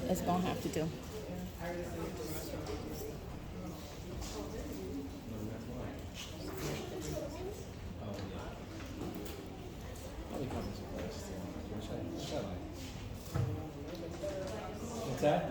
it's gonna have to do. What's that?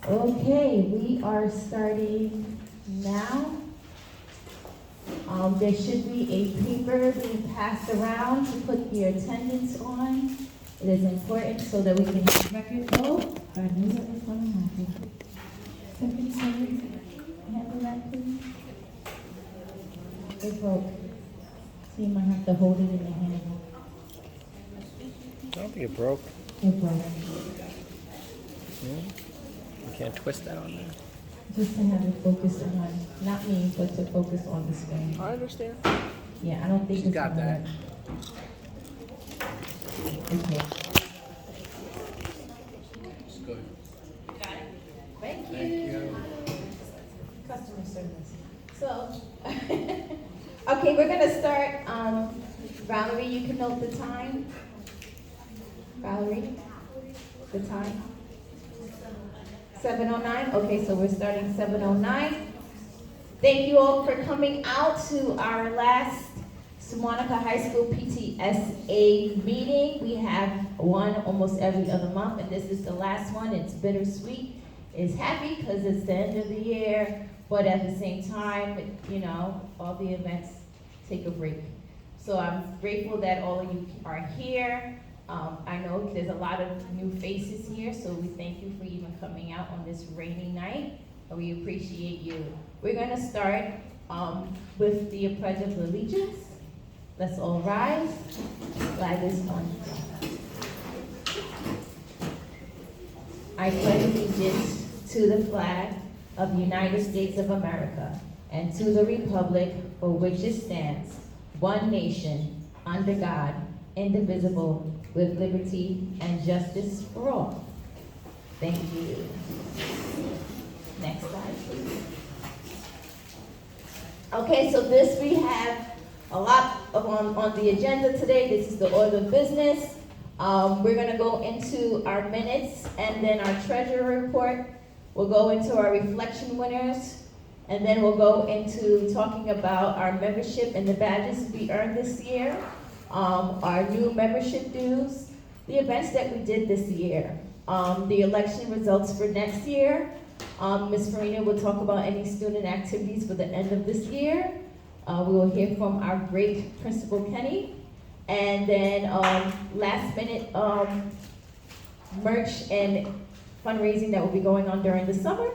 Okay, we are starting now. There should be a paper being passed around to put your attendance on. It is important so that we can record. Oh, I knew that was going to happen. Secretary, handle that, please. It broke. So you might have to hold it in your hand. I don't think it broke. It broke. You can't twist that on there. Just to have it focused on, not me, but to focus on the screen. I understand. Yeah, I don't think She's it's got gonna that. work. Okay. It's good. Thank you. Thank you. Customer service. So, okay, we're gonna start, Valerie, you can note the time. Valerie, the time? 7:09, okay, so we're starting 7:09. Thank you all for coming out to our last Sewanhaka High School PTSA meeting. We have one almost every other month, and this is the last one. It's bittersweet. It's happy because it's the end of the year, but at the same time, you know, all the events take a break. So I'm grateful that all of you are here. I know there's a lot of new faces here, so we thank you for even coming out on this rainy night. We appreciate you. We're going to start with the Pledge of Allegiance. Let's all rise. Flag is on. I pledge allegiance to the flag of the United States of America and to the republic for which it stands, one nation, under God, indivisible, with liberty and justice for all. Thank you. Next slide, please. Okay, so this we have a lot on the agenda today. This is the order of business. We're going to go into our minutes and then our treasurer report. We'll go into our reflection winners, and then we'll go into talking about our membership and the badges we earned this year. Our new membership dues, the events that we did this year, the election results for next year. Ms. Farina will talk about any student activities for the end of this year. We will hear from our great Principal Kenny. And then last minute merch and fundraising that will be going on during the summer.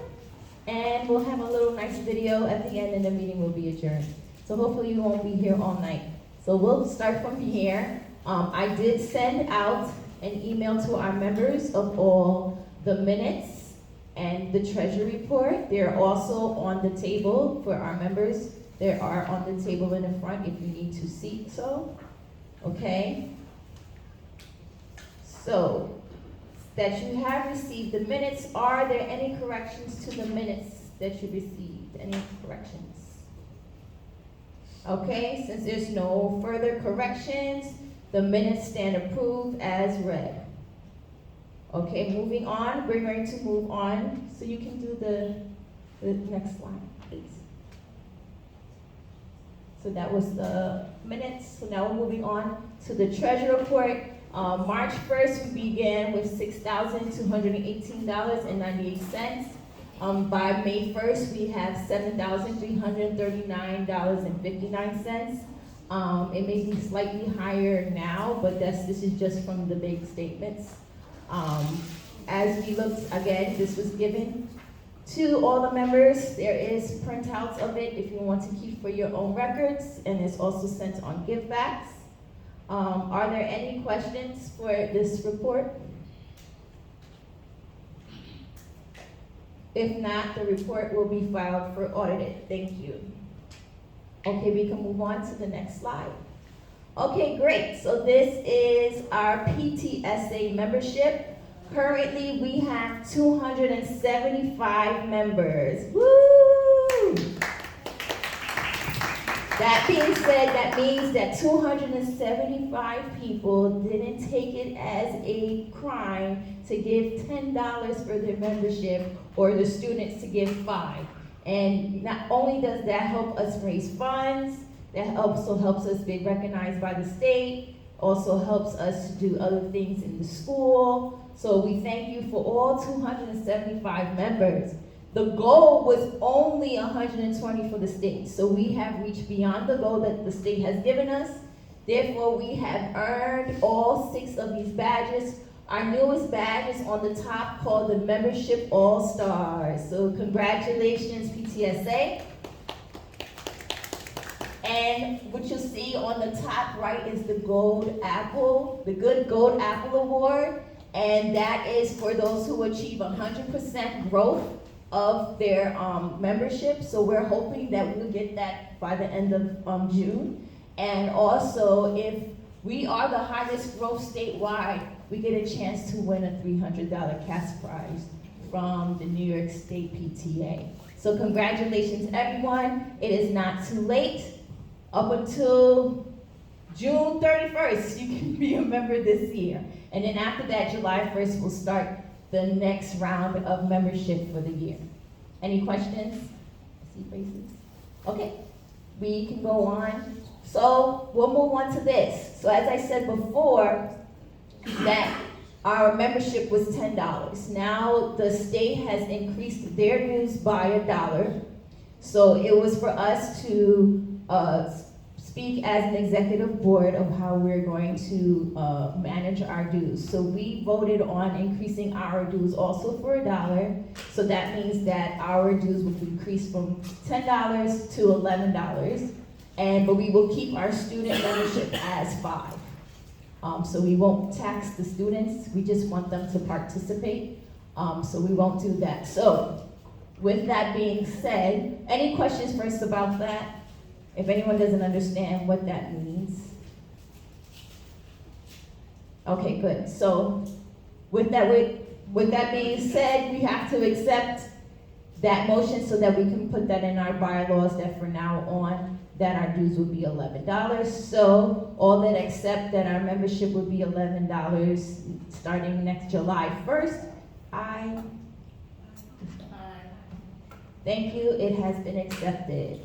And we'll have a little nice video at the end and the meeting will be adjourned. So hopefully you won't be here all night. So we'll start from here. I did send out an email to our members of all the minutes and the treasury report. They're also on the table for our members. They are on the table in the front if you need to see so. Okay? So, that you have received the minutes. Are there any corrections to the minutes that you received? Any corrections? Okay, since there's no further corrections, the minutes stand approved as read. Okay, moving on, we're going to move on. So you can do the next slide, please. So that was the minutes. So now we're moving on to the treasury report. March 1st, we began with $6,218.98. By May 1st, we have $7,339.59. It may be slightly higher now, but this is just from the big statements. As we looked, again, this was given to all the members. There is printouts of it if you want to keep for your own records, and it's also sent on givebacks. Are there any questions for this report? If not, the report will be filed for audited. Thank you. Okay, we can move on to the next slide. Okay, great. So this is our PTSA membership. Currently, we have 275 members. Woo! That being said, that means that 275 people didn't take it as a crime to give $10 for their membership or the students to give $5. And not only does that help us raise funds, that also helps us be recognized by the state, also helps us to do other things in the school. So we thank you for all 275 members. The goal was only 120 for the state. So we have reached beyond the goal that the state has given us. Therefore, we have earned all 6 of these badges. Our newest badge is on the top called the Membership All-Stars. So congratulations, PTSA. And what you'll see on the top right is the Gold Apple, the Good Gold Apple Award. And that is for those who achieve 100% growth of their membership. So we're hoping that we'll get that by the end of June. And also, if we are the highest growth statewide, we get a chance to win a $300 cash prize from the New York State PTA. So congratulations, everyone. It is not too late. Up until June 31st, you can be a member this year. And then after that, July 1st, we'll start the next round of membership for the year. Any questions? I see faces. Okay, we can go on. So we'll move on to this. So as I said before, that our membership was $10. Now the state has increased their dues by $1. So it was for us to speak as an executive board of how we're going to manage our dues. So we voted on increasing our dues also for $1. So that means that our dues will increase from $10 to $11. But we will keep our student membership as $5. So we won't tax the students. We just want them to participate. So we won't do that. So with that being said, any questions first about that? If anyone doesn't understand what that means. Okay, good. So with that being said, we have to accept that motion so that we can put that in our bylaws that from now on, that our dues will be $11. So all that accept that our membership will be $11 starting next July 1st, Aye. Thank you, it has been accepted.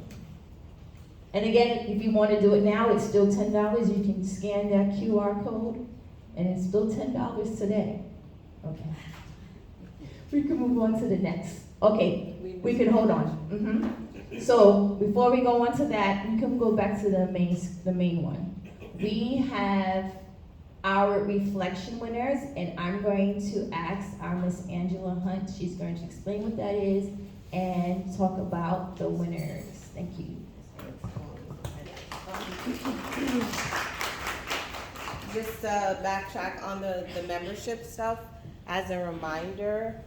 And again, if you want to do it now, it's still $10. You can scan that QR code, and it's still $10 today. Okay. We can move on to the next. Okay, we can hold on. So before we go on to that, we can go back to the main one. We have our reflection winners, and I'm going to ask our Miss Angela Hunt. She's going to explain what that is and talk about the winners. Thank you. Just backtrack on the membership stuff. As a reminder,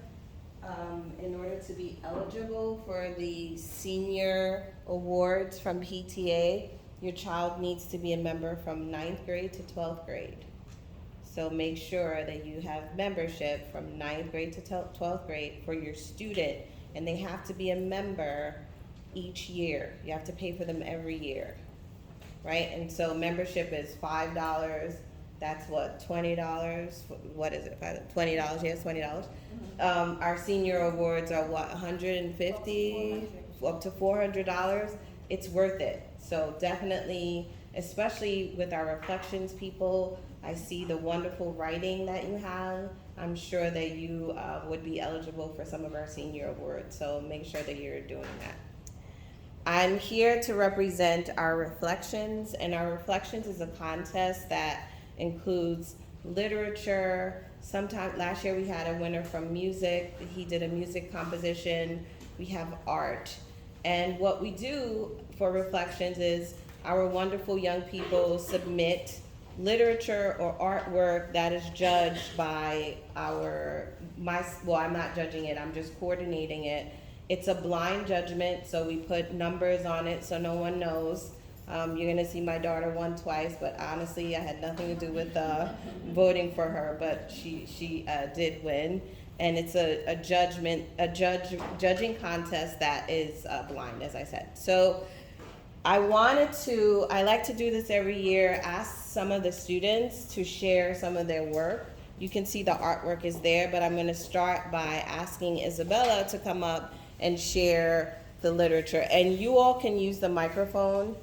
in order to be eligible for the senior awards from PTA, your child needs to be a member from 9th grade to 12th grade. So make sure that you have membership from 9th grade to 12th grade for your student, and they have to be a member each year. You have to pay for them every year, right? And so membership is $5. That's what, $20? What is it? $20? Yes, $20. Our senior awards are what, $150 up to $400. It's worth it. So definitely, especially with our reflections people, I see the wonderful writing that you have. I'm sure that you would be eligible for some of our senior awards. So make sure that you're doing that. I'm here to represent our reflections, and our reflections is a contest that includes literature. Sometime last year we had a winner from music. He did a music composition. We have art. And what we do for reflections is our wonderful young people submit literature or artwork that is judged by well, I'm not judging it, I'm just coordinating it. It's a blind judgment, so we put numbers on it so no one knows. You're gonna see my daughter won twice, but honestly, I had nothing to do with voting for her, but she did win. And it's a judging contest that is blind, as I said. So I like to do this every year, ask some of the students to share some of their work. You can see the artwork is there, but I'm gonna start by asking Isabella to come up and share the literature. And you all can use the microphone.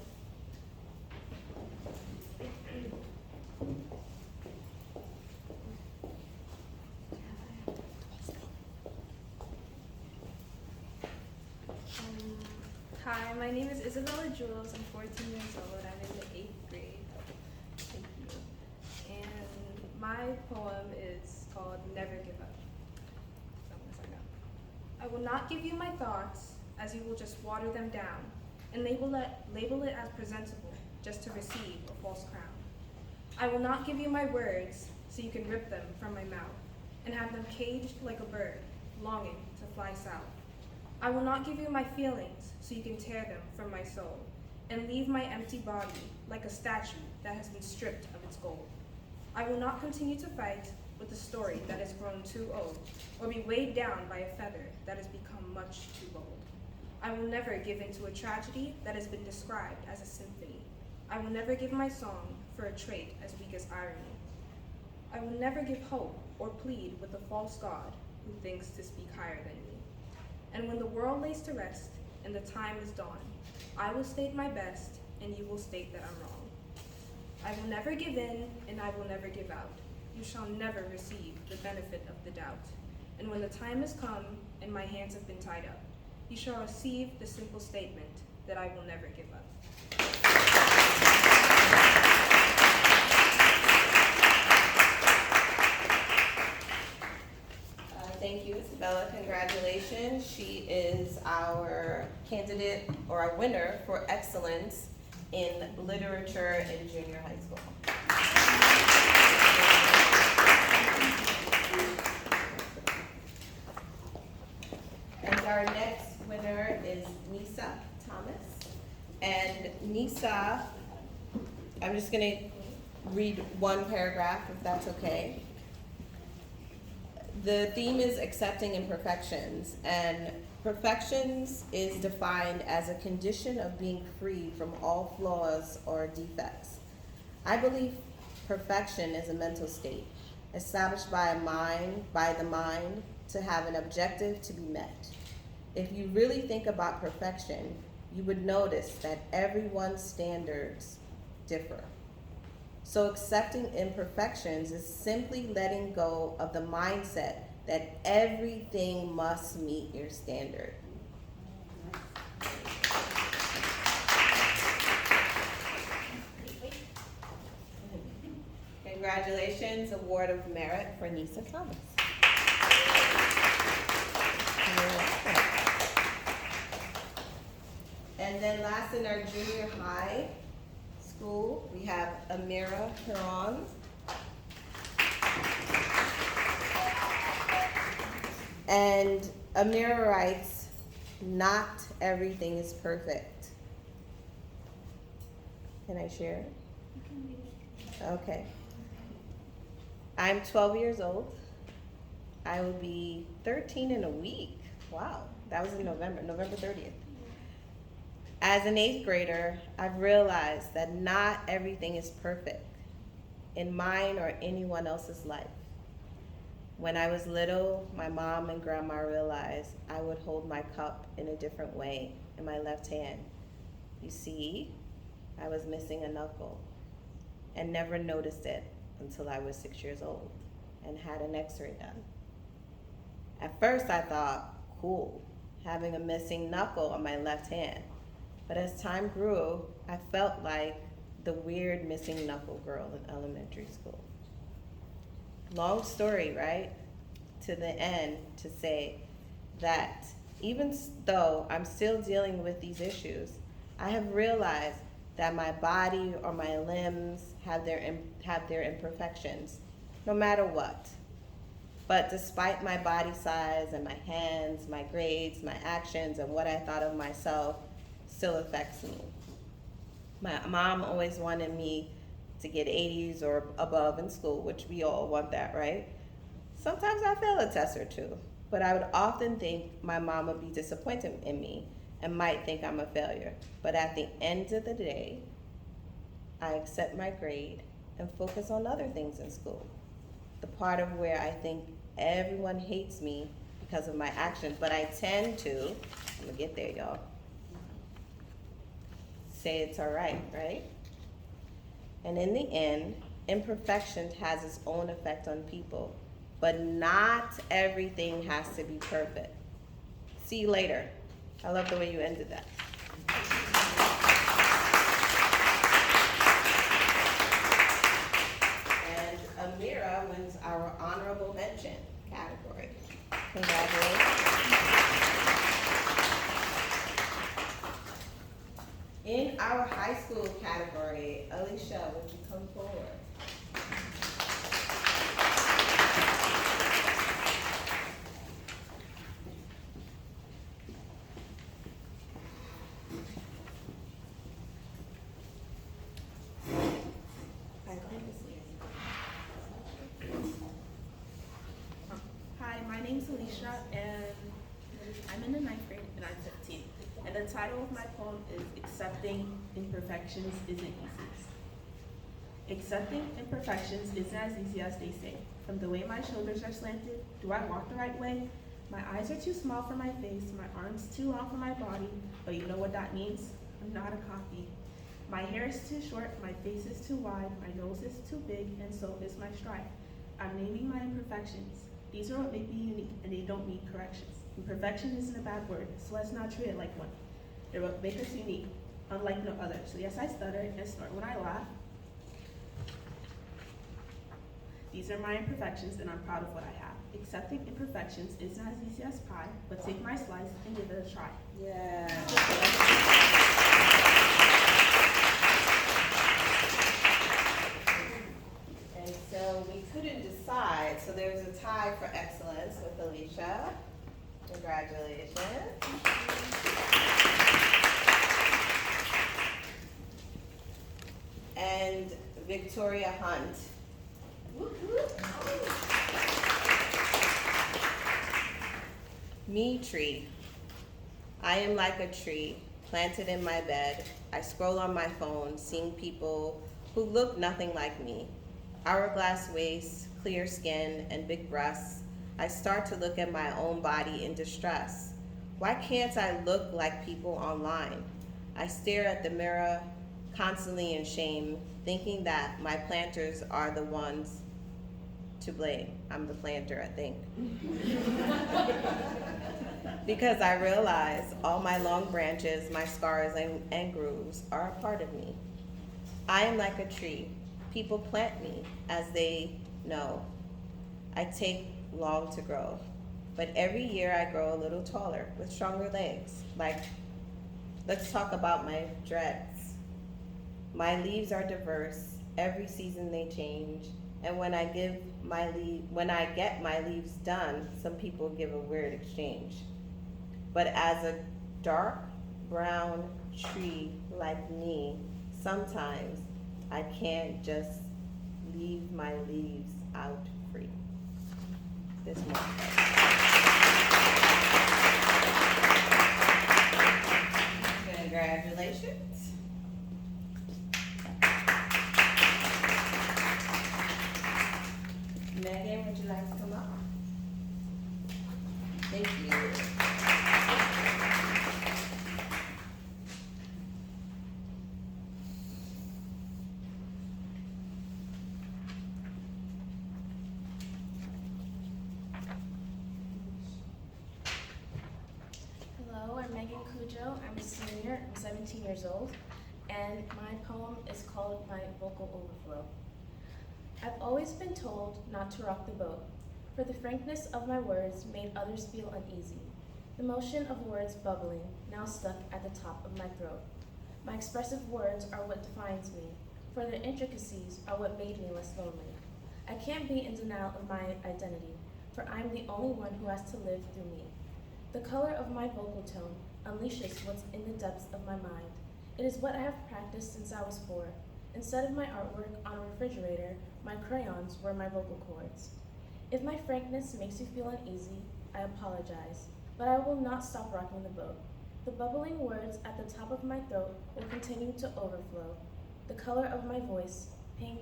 Hi, my name is Isabella Jules. I'm 14 years old. I'm in the 8th grade. Thank you. And my poem is called Never Give Up. So I'm gonna start now. I will not give you my thoughts, as you will just water them down, and label it as presentable, just to receive a false crown. I will not give you my words, so you can rip them from my mouth, and have them caged like a bird, longing to fly south. I will not give you my feelings, so you can tear them from my soul, and leave my empty body like a statue that has been stripped of its gold. I will not continue to fight with a story that has grown too old, or be weighed down by a feather that has become much too bold. I will never give in to a tragedy that has been described as a symphony. I will never give my song for a trait as weak as irony. I will never give hope or plead with a false god who thinks to speak higher than me. And when the world lays to rest and the time is dawn, I will state my best and you will state that I'm wrong. I will never give in and I will never give out. You shall never receive the benefit of the doubt. And when the time has come and my hands have been tied up, you shall receive the simple statement that I will never give up. Thank you, Isabella. Congratulations. She is our candidate or our winner for excellence in literature in junior high school. And our next winner is Nisa Thomas. And Nisa, I'm just going to read one paragraph if that's okay. The theme is accepting imperfections, and perfections is defined as a condition of being free from all flaws or defects. I believe perfection is a mental state established by the mind to have an objective to be met. If you really think about perfection, you would notice that everyone's standards differ. So accepting imperfections is simply letting go of the mindset that everything must meet your standard. Congratulations, Award of Merit for Nisa Thomas. And then last in our junior high school, we have Amira Huron. And Amira writes, "Not everything is perfect." Can I share? Okay. I'm 12 years old. I will be 13 in a week. Wow, that was in November 30th. As an 8th grader, I've realized that not everything is perfect in mine or anyone else's life. When I was little, my mom and grandma realized I would hold my cup in a different way in my left hand. You see, I was missing a knuckle and never noticed it until I was 6 years old and had an x-ray done. At first I thought, cool, having a missing knuckle on my left hand. But as time grew, I felt like the weird missing knuckle girl in elementary school. Long story, right? To the end, to say that even though I'm still dealing with these issues, I have realized that my body or my limbs have their have their imperfections, no matter what. But despite my body size and my hands, my grades, my actions, and what I thought of myself still affects me. My mom always wanted me to get 80s or above in school, which we all want that, right? Sometimes I fail a test or two, but I would often think my mom would be disappointed in me and might think I'm a failure. But at the end of the day, I accept my grade and focus on other things in school. The part of where I think everyone hates me because of my actions, but I tend to, I'm gonna get there, y'all, say it's all right, right? And in the end, imperfection has its own effect on people, but not everything has to be perfect. See you later. I love the way you ended that. And Amira wins our honorable mention category. Congratulations. In our high school category, Alicia, would you come forward? Hi, my name's Alicia, and I'm in the 9th grade, and I'm 15. And the title of my poem is Accepting Imperfections Isn't Easy. Accepting imperfections isn't as easy as they say. From the way my shoulders are slanted, do I walk the right way? My eyes are too small for my face, my arms too long for my body, but you know what that means? I'm not a copy. My hair is too short, my face is too wide, my nose is too big, and so is my stride. I'm naming my imperfections. These are what make me unique, and they don't need corrections. Imperfection isn't a bad word, so let's not treat it like one. They're what make us unique, unlike no other. So yes, I stutter and snort when I laugh. These are my imperfections, and I'm proud of what I have. Accepting imperfections isn't as easy as pie, but take my slice and give it a try. Yeah. And so we couldn't decide, so there's a tie for excellence with Alicia. Congratulations. And Victoria Hunt. Me tree. I am like a tree planted in my bed. I scroll on my phone, seeing people who look nothing like me. Hourglass waist, clear skin, and big breasts. I start to look at my own body in distress. Why can't I look like people online? I stare at the mirror, constantly in shame, thinking that my planters are the ones to blame. I'm the planter, I think. Because I realize all my long branches, my scars and grooves are a part of me. I am like a tree. People plant me as they know. I take long to grow. But every year I grow a little taller with stronger legs. Like, let's talk about my dreads. My leaves are diverse. Every season they change. And when I get my leaves done, some people give a weird exchange. But as a dark brown tree like me, sometimes I can't just leave my leaves out free. This morning. Congratulations. Megan, would you like to come up? Thank you. Hello, I'm Megan Cujo. I'm a senior. I'm 17 years old, and my poem is called My Vocal Overflow. I've always been told not to rock the boat, for the frankness of my words made others feel uneasy. The motion of words bubbling, now stuck at the top of my throat. My expressive words are what defines me, for the intricacies are what made me less lonely. I can't be in denial of my identity, for I'm the only one who has to live through me. The color of my vocal tone unleashes what's in the depths of my mind. It is what I have practiced since I was 4. Instead of my artwork on a refrigerator, my crayons were my vocal cords. If my frankness makes you feel uneasy, I apologize, but I will not stop rocking the boat. The bubbling words at the top of my throat will continue to overflow. The color of my voice, pink,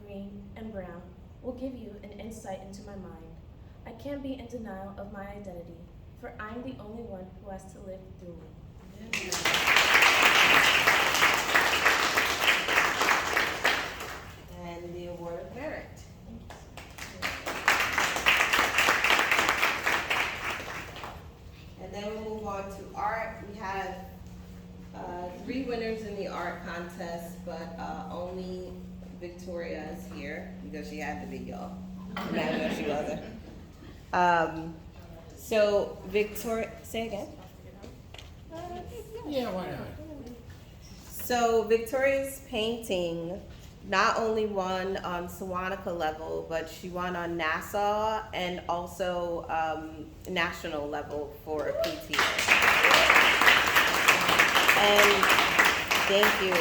green, and brown, will give you an insight into my mind. I can't be in denial of my identity, for I'm the only one who has to live through me. And the award of merit. And then we'll move on to art. We have 3 winners in the art contest, but only Victoria is here because she had to be, y'all. Imagine if she wasn't. So Victoria, say again. Yeah, why not? So Victoria's painting not only won on Sewanhaka level, but she won on Nassau and also national level for PTSA. And thank you.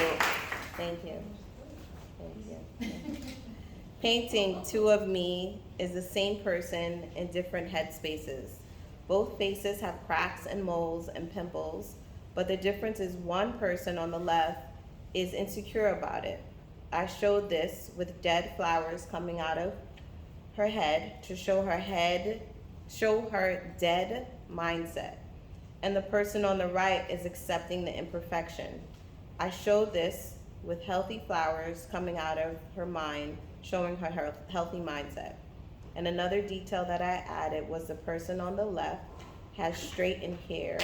Painting 2 of me is the same person in different headspaces. Both faces have cracks and moles and pimples, but the difference is one person on the left is insecure about it. I showed this with dead flowers coming out of her head to show her dead mindset. And the person on the right is accepting the imperfection. I showed this with healthy flowers coming out of her mind, showing her healthy mindset. And another detail that I added was the person on the left has straightened hair.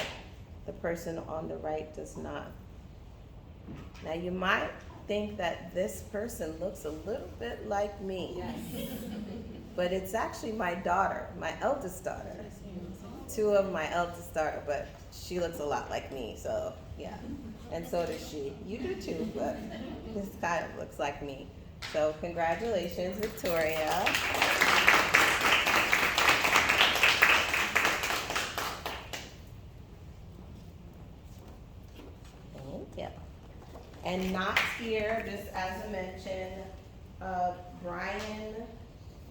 The person on the right does not. Now you might think that this person looks a little bit like me. Yes. But it's actually my daughter, my eldest daughter. 2 of my eldest daughter, but she looks a lot like me, so yeah. And so does she. You do too, but this kind of looks like me. So congratulations, Victoria. Thank you. And not here, just as I mentioned, Brian,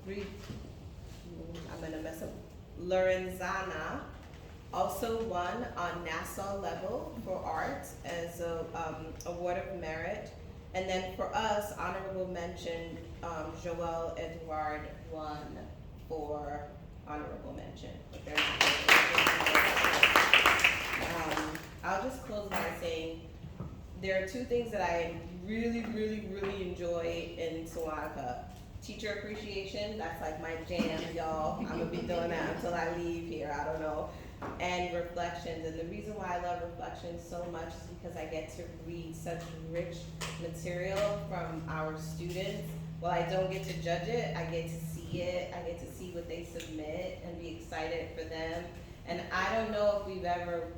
I'm gonna mess up, Lorenzana also won on Nassau level for art as a award of merit. And then for us, honorable mention, Joelle Edouard won for honorable mention. But they're not I'll just close by saying there are 2 things that I really enjoy in Sewanhaka. Teacher appreciation, that's like my jam, y'all. I'm gonna be doing that until I leave here, I don't know. And reflections, and the reason why I love reflections so much is because I get to read such rich material from our students. While I don't get to judge it, I get to see it, I get to see what they submit and be excited for them. And I don't know if we've ever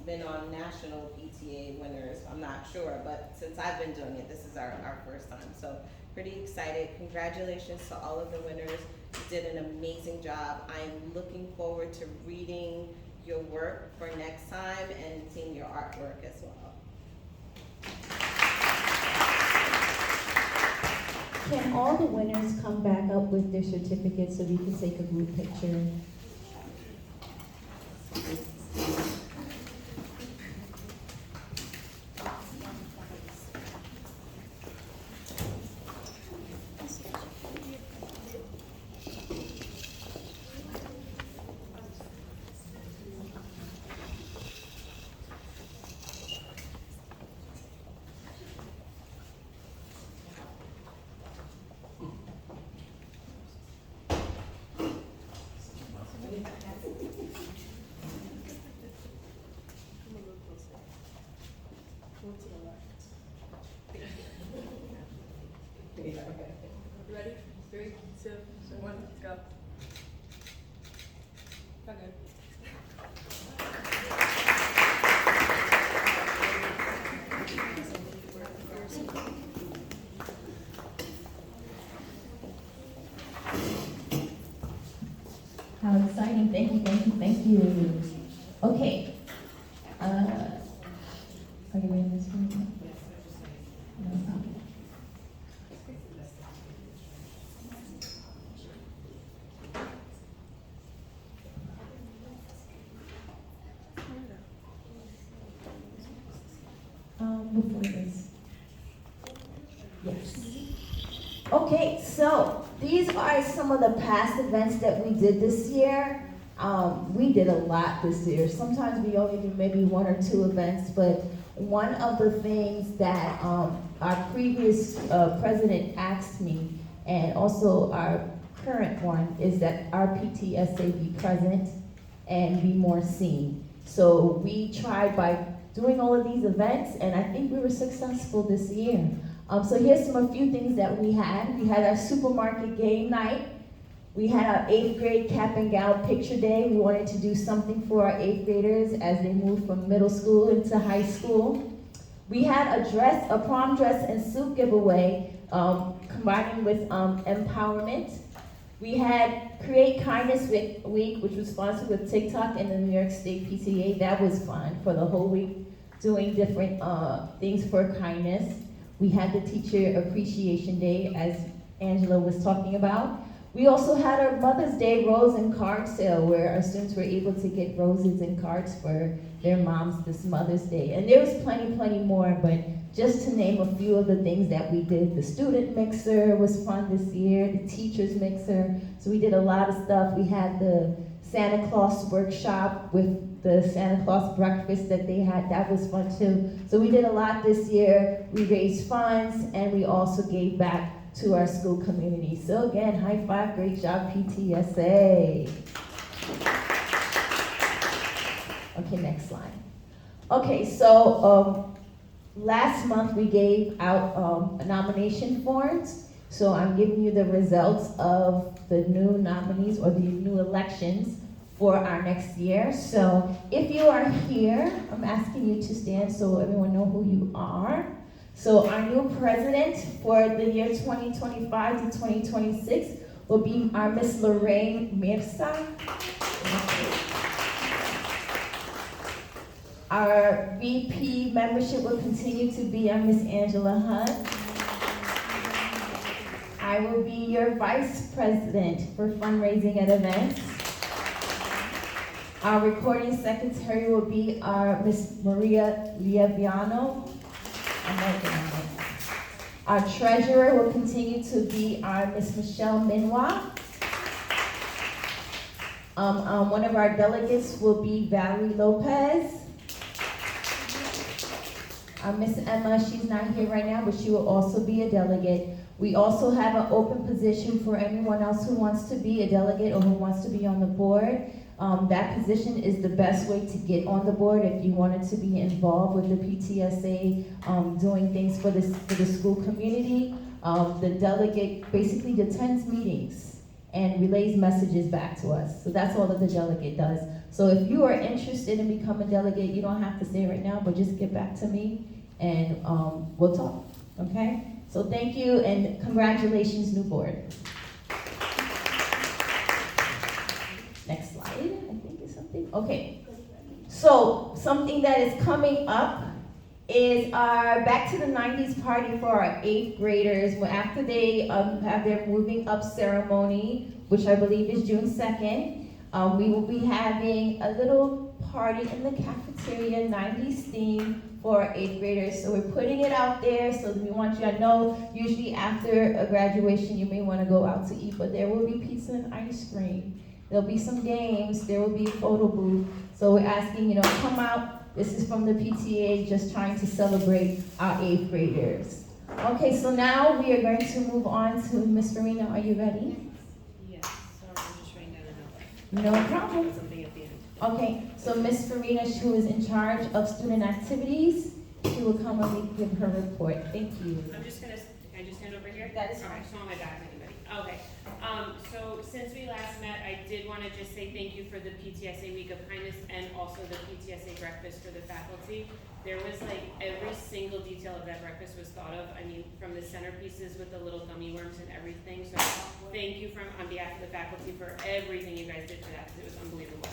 been on national PTA winners, I'm not sure, but since I've been doing it, this is our first time. So pretty excited. Congratulations to all of the winners. You did an amazing job. I'm looking forward to reading your work for next time and seeing your artwork as well. Can all the winners come back up with their certificates so we can take a group picture? Ready? 3, 2, 1, go. Okay. How exciting. Thank you, thank you, thank you. Okay. Are you ready, Ms. Farina? No problem. Before this. Yes. Okay, so these are some of the past events that we did this year. We did a lot this year. Sometimes we only do maybe 1 or 2 events, but one of the things that our previous president asked me, and also our current one, is that our PTSA be present and be more seen. So we tried by doing all of these events, and I think we were successful this year. So here's a few things that we had. We had our supermarket game night. We had our 8th grade cap and gown picture day. We wanted to do something for our 8th graders as they move from middle school into high school. We had a prom dress and suit giveaway, combining with empowerment. We had Create Kindness Week, which was sponsored with TikTok and the New York State PTA. That was fun for the whole week, doing different things for kindness. We had the Teacher Appreciation Day, as Angela was talking about. We also had our Mother's Day rose and card sale, where our students were able to get roses and cards for their moms this Mother's Day. And there was plenty more, but just to name a few of the things that we did. The student mixer was fun this year, the teacher's mixer. So we did a lot of stuff. We had the Santa Claus workshop with the Santa Claus breakfast that they had. That was fun too. So we did a lot this year. We raised funds, and we also gave back to our school community. So again, high five, great job, PTSA. Okay, next slide. Okay, so last month we gave out nomination forms. So I'm giving you the results of the new nominees or the new elections for our next year. So if you are here, I'm asking you to stand so everyone know who you are. So our new president for the year 2025 to 2026 will be our Miss Lorraine Mirza. Our VP membership will continue to be our Miss Angela Hunt. I will be your vice president for fundraising at events. Our recording secretary will be our Miss Maria Lieviano. I'm working on it. Our treasurer will continue to be our Miss Michelle Minwa. One of our delegates will be Valerie Lopez. Miss Emma, she's not here right now, but she will also be a delegate. We also have an open position for anyone else who wants to be a delegate or who wants to be on the board. That position is the best way to get on the board if you wanted to be involved with the PTSA, doing things for the school community. The delegate basically attends meetings and relays messages back to us. So that's all that the delegate does. So if you are interested in becoming a delegate, you don't have to say right now, but just get back to me and we'll talk, okay? So thank you and congratulations, new board. Next slide, I think is something. Okay, so something that is coming up is our Back to the 90s party for our 8th graders. After they have their moving up ceremony, which I believe is June 2nd, we will be having a little party in the cafeteria, 90s theme for our 8th graders. So we're putting it out there, so we want you to know, usually after a graduation, you may want to go out to eat, but there will be pizza and ice cream. There'll be some games, there will be a photo booth. So we're asking, come out. This is from the PTA, just trying to celebrate our 8th graders. Okay, so now we are going to move on to Miss Farina. Are you ready? Yes, sorry, I'm just writing down a note. No problem. Something at the end. Okay, so Miss Farina, who is in charge of student activities, she will come and give her report. Thank you. I'm just gonna, can I just stand over here? That is Okay, fine. so on my back, anybody? Okay, so since we last met, I did wanna just say thank you for the PTSA Week of Kindness and also the PTSA breakfast for the faculty. There was like, every single detail of that breakfast was thought of. I mean, from the centerpieces with the little gummy worms and everything, so thank thank you on behalf of the faculty for everything you guys did for that, because it was unbelievable.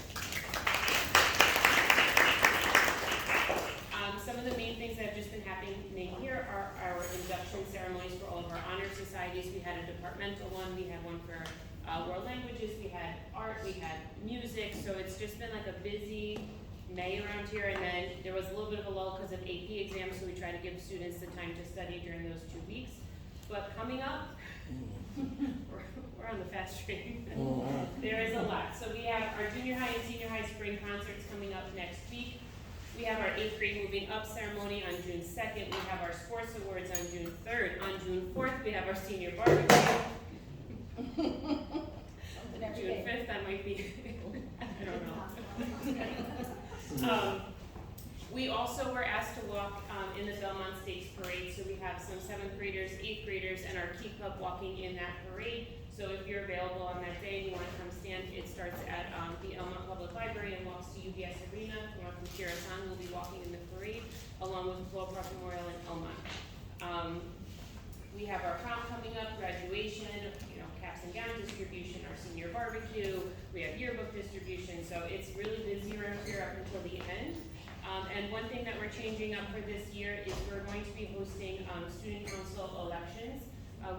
Some of the main things that have just been happening here are our induction ceremonies for all of our honor societies. We had a departmental one, we had one for world languages, we had art, we had music, so it's just been like a busy May around here, and then there was a little bit of a lull because of AP exams, so we try to give students the time to study during those 2 weeks. But coming up, we're on the fast train. There is a lot. So we have our junior high and senior high spring concerts coming up next week. We have our 8th grade moving up ceremony on June 2nd. We have our sports awards on June 3rd. On June 4th, we have our senior barbecue. June 5th, that might be, I don't know. We also were asked to walk in the Belmont Stakes Parade, so we have some 7th graders, 8th graders, and our Key Club walking in that parade. So if you're available on that day and you want to come stand, it starts at the Elmont Public Library and walks to UBS Arena. From Shirasan, we'll be walking in the parade, along with Flow Park Memorial and Elmont. We have our prom coming up, graduation, caps and gown distribution, our senior barbecue, we have yearbook distribution, so it's really busy around here up until the end. And one thing that we're changing up for this year is we're going to be hosting student council elections.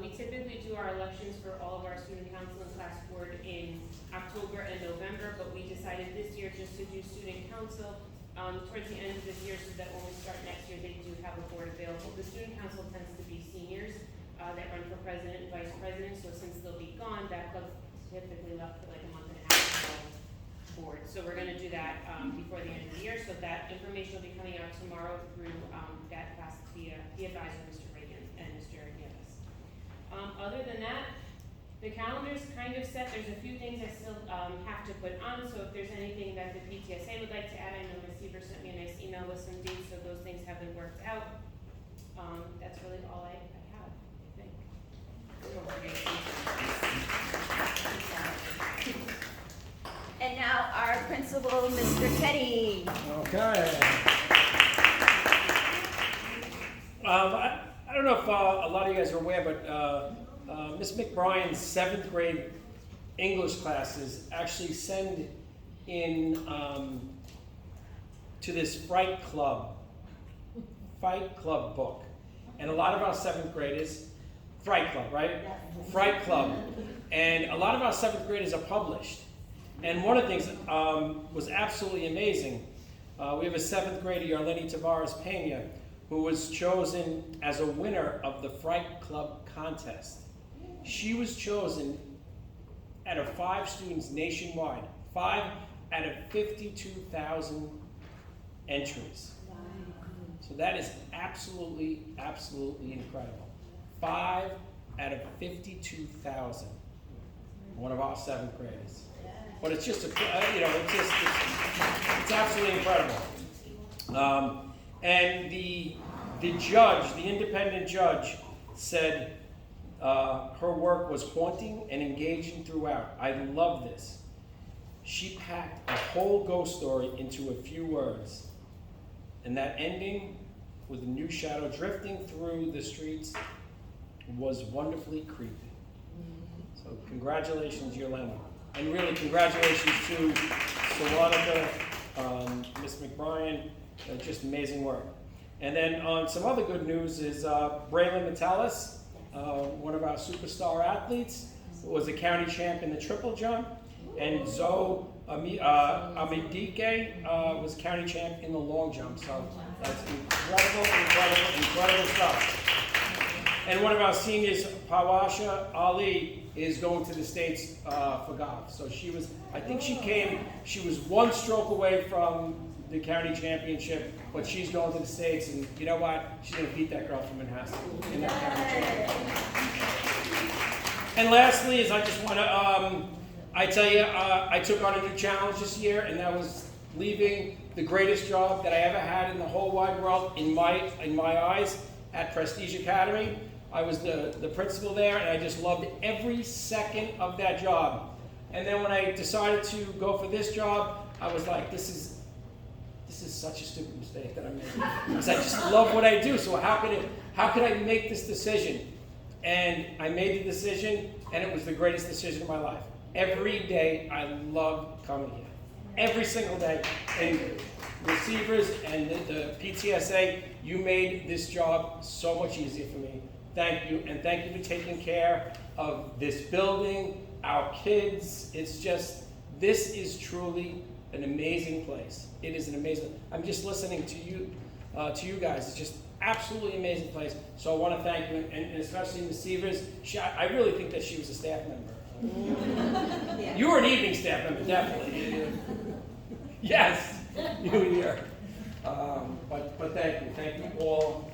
We typically do our elections for all of our student council and class board in October and November, but we decided this year just to do student council towards the end of this year, so that when we start next year, they do have a board available. The student council tends to be seniors that run for president and vice president, so since they'll be gone, that club's typically left for like a month and a half board. So we're going to do that before the end of the year, so that information will be coming out tomorrow through that class via the advisor, Mr. Reagan, and Mr. Nieves. Other than that, the calendar's kind of set. There's a few things I still have to put on, so if there's anything that the PTSA would like to add, I know Ms. Seaver sent me a nice email with some dates, so those things have been worked out. That's really all I have, I think. And now our principal, Mr. Teddy. Okay. I don't know if a lot of you guys are aware, but Miss McBrien's 7th grade English classes actually send in to this Fight Club book. And a lot of our 7th graders, Fright Club, right? Fright Club. And a lot of our 7th graders are published. And one of the things was absolutely amazing. We have a 7th grader, Yarleni Tavares Pena, who was chosen as a winner of the Fright Club contest. She was chosen out of 5 students nationwide, 5 out of 52,000 entries. So that is absolutely, absolutely incredible. 5 out of 52,000. One of our 7th graders. But it's just it's absolutely incredible. And the judge, the independent judge, said her work was haunting and engaging throughout. I love this. She packed a whole ghost story into a few words. And that ending with a new shadow drifting through the streets was wonderfully creepy. So congratulations, Yolanda. And really congratulations to Sewanhaka, Ms. McBrien, just amazing work. And then some other good news is Braylon Metalis, one of our superstar athletes, was a county champ in the triple jump, and Zoe Amidike was county champ in the long jump. So that's incredible stuff. And one of our seniors, Pawasha Ali, is going to the States for golf. So I think she was one stroke away from the county championship, but she's going to the States, and you know what? She's going to beat that girl from Manhasset in that county championship. And lastly, is I just want to, I tell you, I took on a new challenge this year, and that was leaving the greatest job that I ever had in the whole wide world, in my eyes, at Prestige Academy. I was the principal there, and I just loved every second of that job. And then when I decided to go for this job, I was like, this is such a stupid mistake that I'm making. Because I just love what I do, so how could I make this decision? And I made the decision, and it was the greatest decision of my life. Every day I loved coming here. Every single day. And receivers and the PTSA, you made this job so much easier for me. Thank you, and thank you for taking care of this building, our kids. It's just, this is truly an amazing place. It is an amazing, I'm just listening to you guys. It's just absolutely amazing place. So I want to thank you, and especially Ms. Severs. I really think that she was a staff member. Yeah. You were an evening staff member, definitely. Yes, you were here. But thank you all.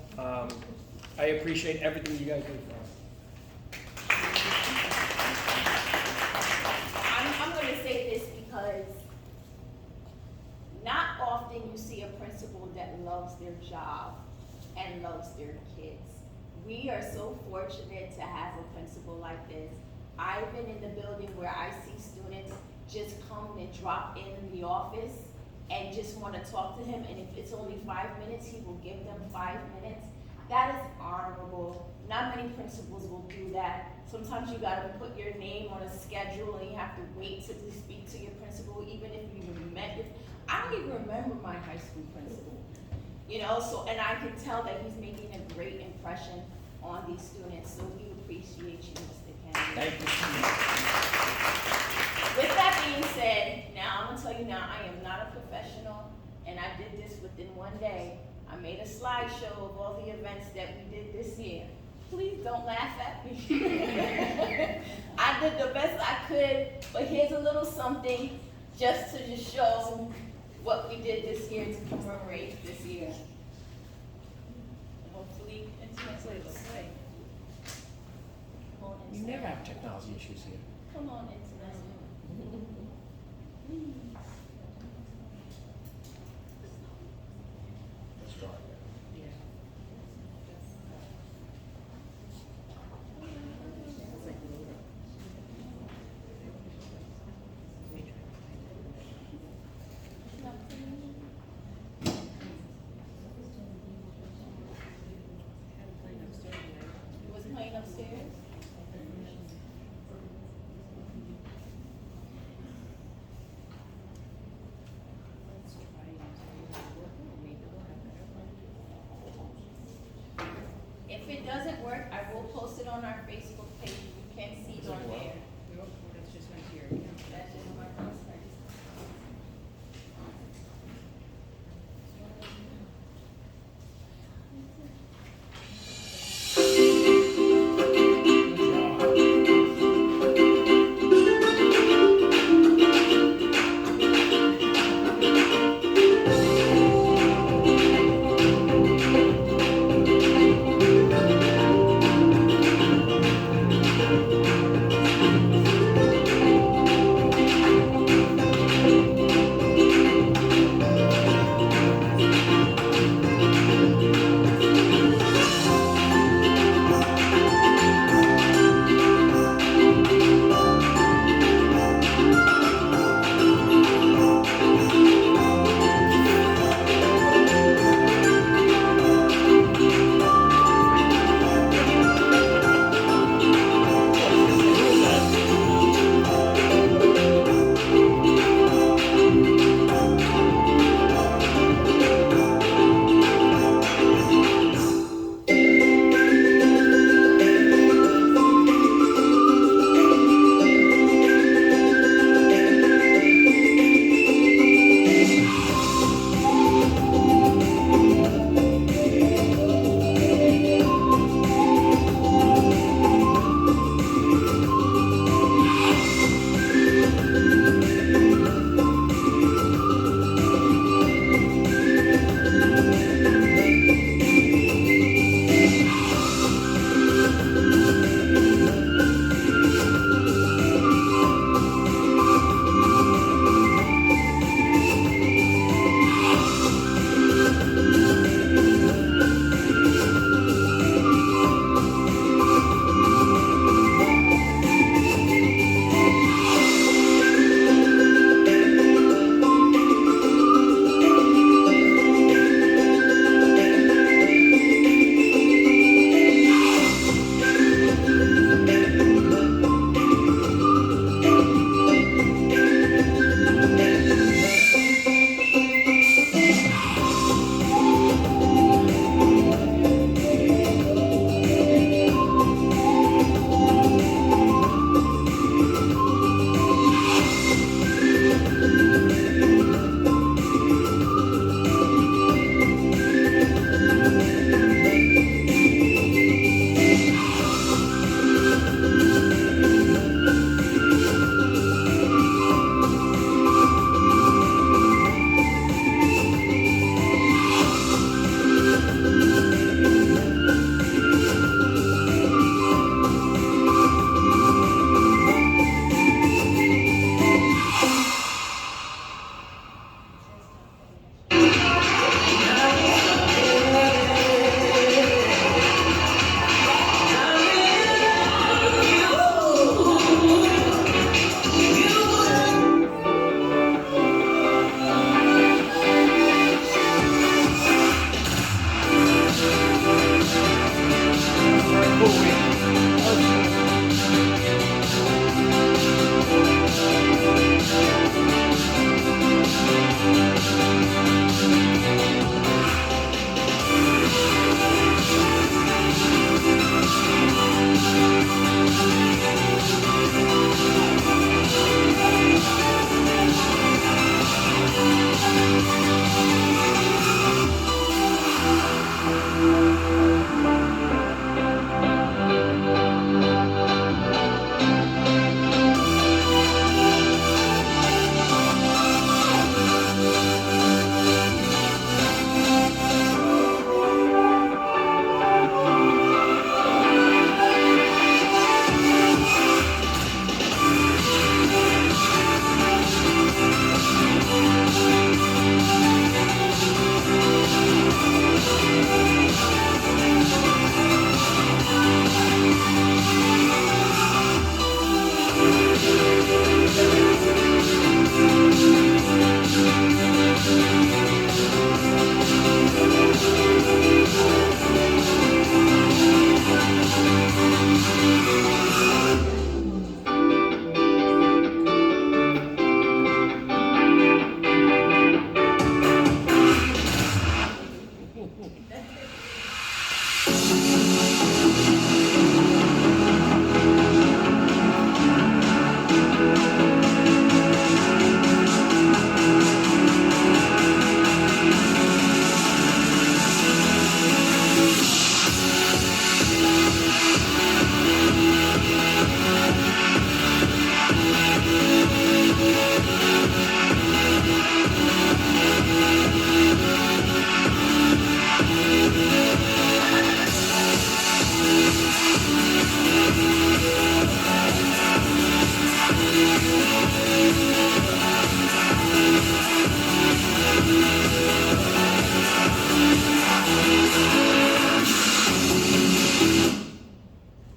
I appreciate everything you guys do for us. I'm going to say this because not often you see a principal that loves their job and loves their kids. We are so fortunate to have a principal like this. I've been in the building where I see students just come and drop in the office and just want to talk to him, and if it's only 5 minutes, he will give them 5 minutes. That is honorable. Not many principals will do that. Sometimes you gotta put your name on a schedule and you have to wait to speak to your principal, even if you met with, I don't even remember my high school principal. You know, so, and I can tell that he's making a great impression on these students, so we appreciate you, Mr. Kennedy. Thank you. With that being said, now I'm gonna tell you now, I am not a professional, and I did this within one day. I made a slideshow of all the events that we did this year. Please don't laugh at me. I did the best I could, but here's a little something just to just show what we did this year to commemorate this year. Hopefully, it's way. Come on, You never have technology issues here. Come on, internet. Let's try. It was playing upstairs.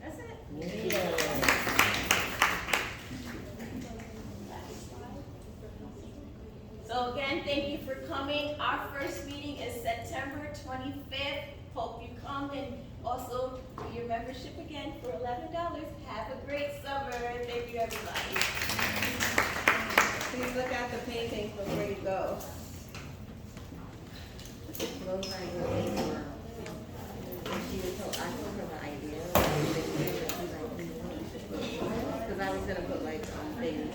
That's it. So again, thank you for coming. Our first meeting is September 25th. Hope you come and also do your membership again for $11. Have a great summer. Thank you, everybody. Please look at the paintings before you go. Those are your things were. She was told, I told her the idea. Because I was gonna put like things